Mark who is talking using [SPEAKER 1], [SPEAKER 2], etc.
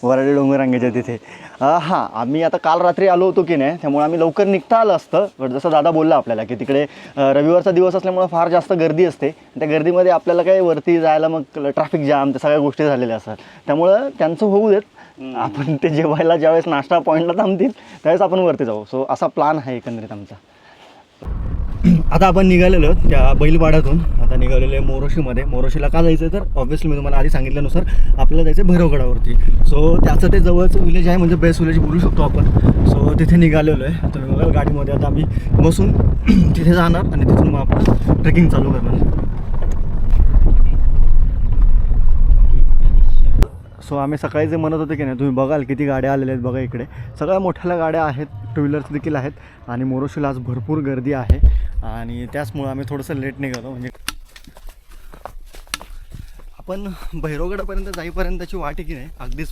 [SPEAKER 1] वराडी डोंगररांगेच्या तिथे. हां, आम्ही आता काल रात्री आलो होतो की नाही, त्यामुळे आम्ही लवकर निघता आलं असतं. पण जसं दादा बोलला आपल्याला की तिकडे रविवारचा दिवस असल्यामुळे फार जास्त गर्दी असते. त्या गर्दीमध्ये आपल्याला काही वरती जायला मग ट्रॅफिक जाम त्या सगळ्या गोष्टी झालेल्या असतात. त्यामुळं त्यांचं होऊ देत, आपण ते जेवायला ज्यावेळेस नाश्ता पॉईंटला थांबतील त्यावेळेस आपण वरती जाऊ. सो असा प्लॅन आहे एकंदरीत आमचा. आता आपण निघालेलो त्या बैलवाड्यातून. आता निघालेलो आहे मोरोशीमध्ये. मोरोशीला का जायचं तर ऑब्व्हियसली मी तुम्हाला आधी सांगितल्यानुसार आपल्याला जायचं आहे भैरवगडावरती. सो त्याचं ते जवळचं विलेज आहे, म्हणजे बेस्ट विलेज बोलू शकतो आपण. सो तिथे निघालेलो आहे. तुम्ही बघाल गाडीमध्ये आता आम्ही बसून तिथे जाणार आणि तिथून मग आपण ट्रेकिंग चालू करणार. सो आम्ही सकाळी जे म्हणत होते की नाही, तुम्ही बघाल किती गाड्या आलेल्या आहेत बघा इकडे. सगळ्या मोठ्या गाड्या आहेत, टू व्हीलर्स देखील आहेत. आणि मोरोशीला आज भरपूर गर्दी आहे आणि त्याचमुळं आम्ही थोडंसं लेट निघालो. म्हणजे आपण भैरवगडापर्यंत जाईपर्यंतची वाट आहे की नाही अगदीच